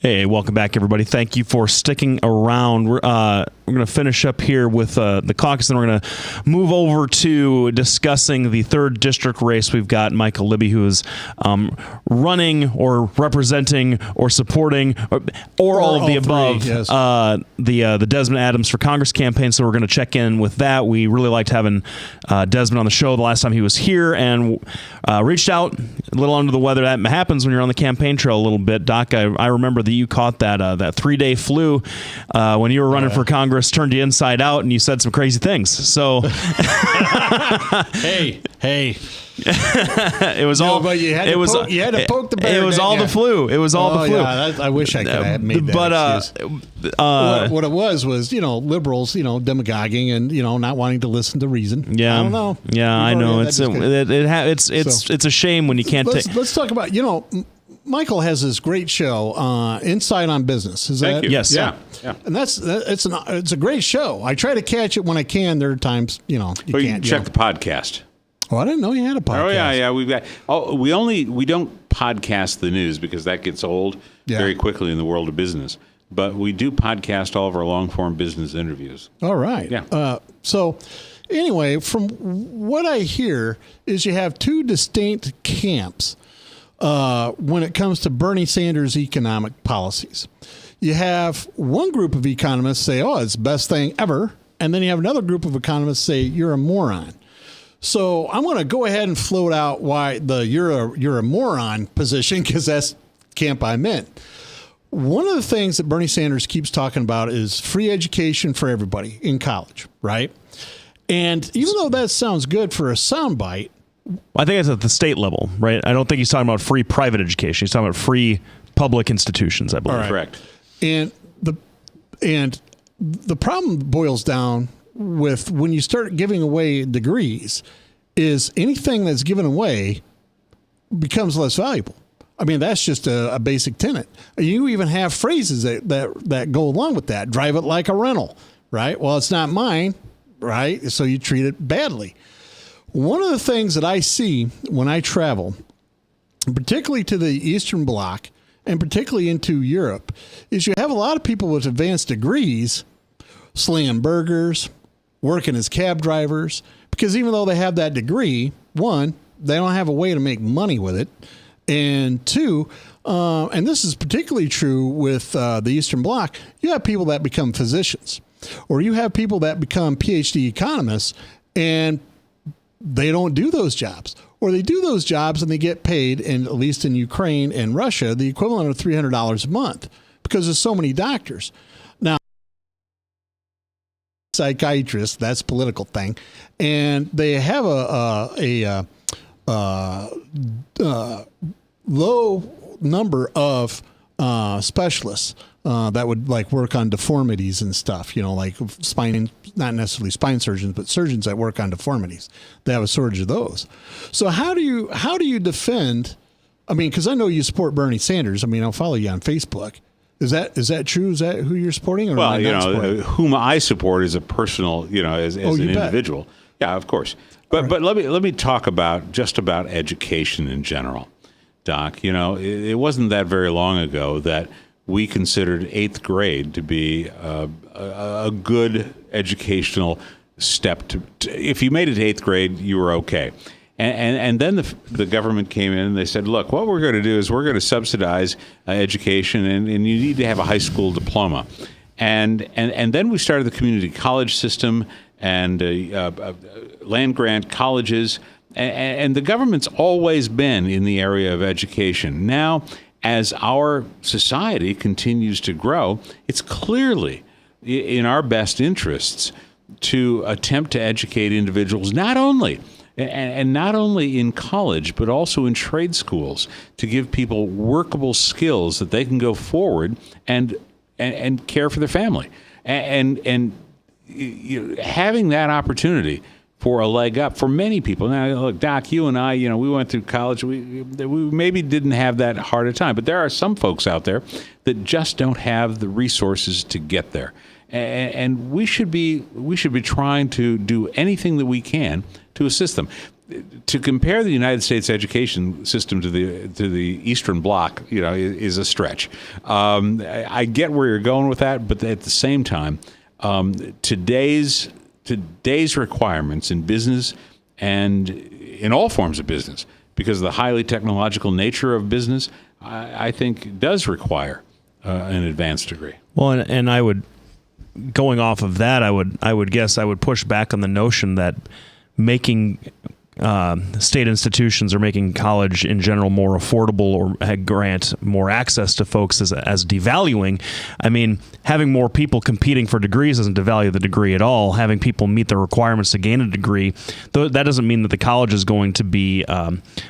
Hey, welcome back, everybody. Thank you for sticking around. We're going to finish up here with the caucus, and we're going to move over to discussing the 3rd district race. We've got Michael Libby, who is running or representing or supporting or all of the above yes. the Desmond Adams for Congress campaign. So we're going to check in with that. We really liked having Desmond on the show the last time he was here, and reached out a little under the weather. That happens when you're on the campaign trail a little bit. Doc, I remember that you caught that 3-day flu when you were running for Congress, turned you inside out, and you said some crazy things. So, hey. It was all. But you had to poke the bear. It was all the flu. It was all the flu. Yeah, I wish I could have made that excuse. What it was liberals, demagoguing and not wanting to listen to reason. Yeah, I don't know. Yeah, I know. It's a shame when you can't. Let's talk about Michael has this great show, Insight on Business. Is Thank that? you. Yes. Yeah. And it's a great show. I try to catch it when I can. There are times you can't check the podcast. Oh, I didn't know you had a podcast. Oh yeah. We've got. We don't podcast the news because that gets old very quickly in the world of business. But we do podcast all of our long form business interviews. All right. Yeah. So anyway, from what I hear is you have two distinct camps when it comes to Bernie Sanders' economic policies. You have one group of economists say, "Oh, it's the best thing ever," and then you have another group of economists say, "You're a moron." So I'm going to go ahead and float out why you're a moron position, because that's the camp I'm in. One of the things that Bernie Sanders keeps talking about is free education for everybody in college, right? And even though that sounds good for a soundbite, I think it's at the state level, right? I don't think he's talking about free private education. He's talking about free public institutions, I believe. Right. Correct. And the problem boils down with when you start giving away degrees is anything that's given away becomes less valuable. I mean, that's just a basic tenet. You even have phrases that go along with that. Drive it like a rental, right? Well, it's not mine, right? So you treat it badly. One of the things that I see when I travel, particularly to the Eastern Bloc and particularly into Europe, is you have a lot of people with advanced degrees slinging burgers, working as cab drivers, because even though they have that degree, one, they don't have a way to make money with it. And two, and this is particularly true with the Eastern Bloc, you have people that become physicians, or you have people that become PhD economists, and they don't do those jobs. Or they do those jobs and they get paid, and at least in Ukraine and Russia, the equivalent of $300 a month, because there's so many doctors. Now, psychiatrists, that's a political thing, and they have a low number of specialists that would work on deformities and stuff, like spine, not necessarily spine surgeons, but surgeons that work on deformities. They have a shortage of those. So how do you defend? I mean, because I know you support Bernie Sanders. I mean, I'll follow you on Facebook. Is that true? Is that who you're supporting? Or whom I support as a personal, as an individual. Yeah, of course. But let me talk about education in general, Doc. It wasn't that very long ago that we considered 8th grade to be a good educational step. If you made it to 8th grade, you were okay. And then the government came in and they said, look, what we're going to do is we're going to subsidize education, and you need to have a high school diploma. And then we started the community college system and land grant colleges. And the government's always been in the area of education. Now, as our society continues to grow, it's clearly in our best interests to attempt to educate individuals not only in college, but also in trade schools, to give people workable skills that they can go forward and care for their family. And having that opportunity for a leg up for many people. Now, look, Doc, you and I, we went through college. We maybe didn't have that hard a time, but there are some folks out there that just don't have the resources to get there. And we should be trying to do anything that we can to assist them. to compare the United States education system to the Eastern Bloc, is a stretch. I get where you're going with that, but at the same time, today's requirements in business and in all forms of business, because of the highly technological nature of business, I think does require an advanced degree. Well, and I would, going off of that, I would guess I would push back on the notion that making state institutions or making college in general more affordable or grant more access to folks as devaluing. I mean, having more people competing for degrees doesn't devalue the degree at all. Having people meet the requirements to gain a degree, that doesn't mean that the college is going to be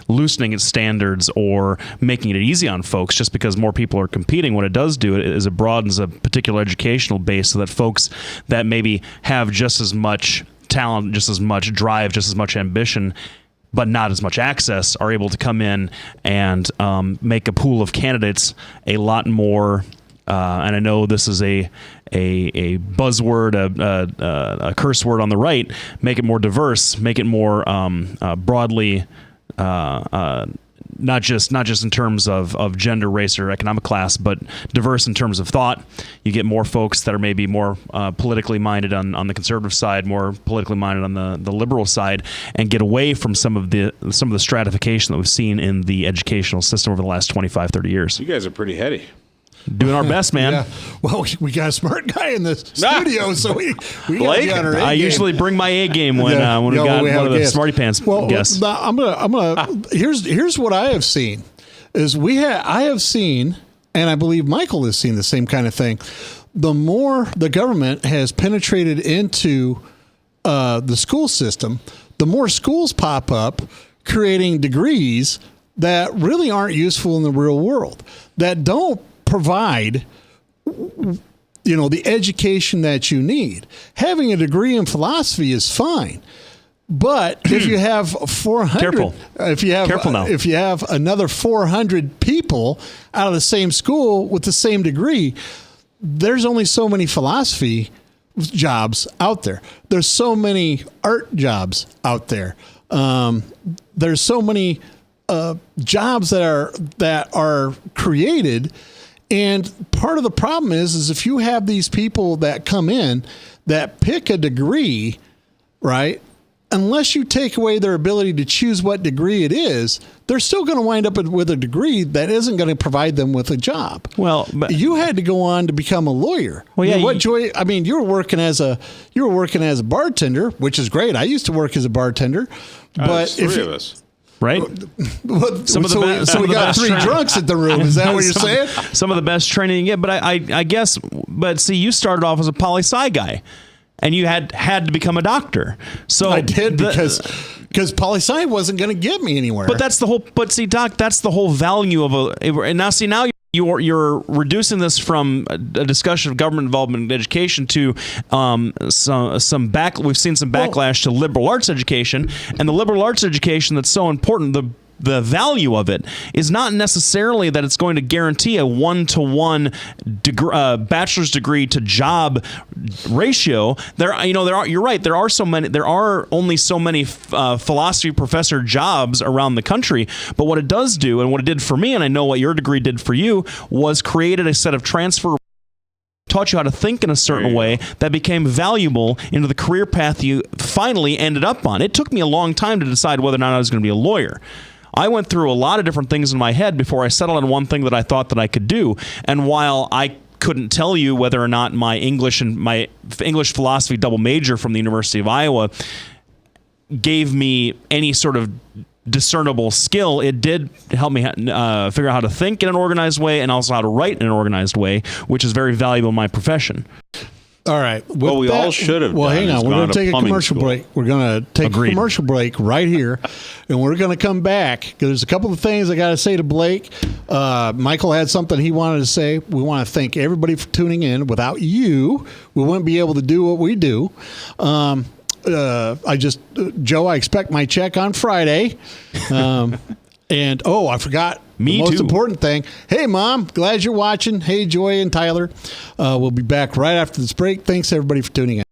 loosening its standards or making it easy on folks just because more people are competing. What it does do is it broadens a particular educational base so that folks that maybe have just as much talent, just as much drive, just as much ambition, but not as much access, are able to come in and make a pool of candidates a lot more. And I know this is a buzzword, a curse word on the right. Make it more diverse. Make it more broadly. Not just in terms of gender, race, or economic class, but diverse in terms of thought. You get more folks that are maybe more politically minded on the conservative side, more politically minded on the liberal side, and get away from some of the stratification that we've seen in the educational system over the last 25, 30 years. You guys are pretty heady. Doing our best, man. Yeah. Well, we got a smart guy in the studio, so we got to be on our A game. I usually bring my A game when we got one of the smarty pants guests. I'm gonna. Here's what I have seen is I have seen, and I believe Michael has seen the same kind of thing. The more the government has penetrated into the school system, the more schools pop up creating degrees that really aren't useful in the real world, that don't provide the education that you need. Having a degree in philosophy is fine, but if you have 400, if you have another 400 people out of the same school with the same degree, there's only so many philosophy jobs out there. There's so many art jobs out there. There's so many jobs that are created. And part of the problem is if you have these people that come in that pick a degree, right, unless you take away their ability to choose what degree it is, they're still going to wind up with a degree that isn't going to provide them with a job. Well, but you had to go on to become a lawyer. Well, yeah. You were working as a bartender, which is great. I used to work as a bartender, but three of us. Right? We got three drunks at the room. Is that what you're saying? Some of the best training you get. But I guess, see, you started off as a poli-sci guy, and you had to become a doctor. So I did because poli-sci wasn't going to get me anywhere. But that's the whole. But see, Doc, that's the whole value of and now you're reducing this from a discussion of government involvement in education to some back. We've seen some backlash to liberal arts education, and the liberal arts education that's so important. The value of it is not necessarily that it's going to guarantee a 1-to-1 bachelor's degree to job ratio. You're right. There are only so many philosophy professor jobs around the country. But what it does do, and what it did for me, and I know what your degree did for you, was created a set of transfer. Taught you how to think in a certain way that became valuable into the career path you finally ended up on. It took me a long time to decide whether or not I was going to be a lawyer. I went through a lot of different things in my head before I settled on one thing that I thought that I could do. And while I couldn't tell you whether or not my English philosophy double major from the University of Iowa gave me any sort of discernible skill, it did help me figure out how to think in an organized way and also how to write in an organized way, which is very valuable in my profession. All right. Well, all should have. Well, hang on. We're going to take a commercial break. We're going to take a commercial break right here, and we're going to come back because there's a couple of things I got to say to Blake. Michael had something he wanted to say. We want to thank everybody for tuning in. Without you, we wouldn't be able to do what we do. Joe, I expect my check on Friday. And, I forgot the most important thing. Hey, Mom, glad you're watching. Hey, Joy and Tyler. We'll be back right after this break. Thanks, everybody, for tuning in.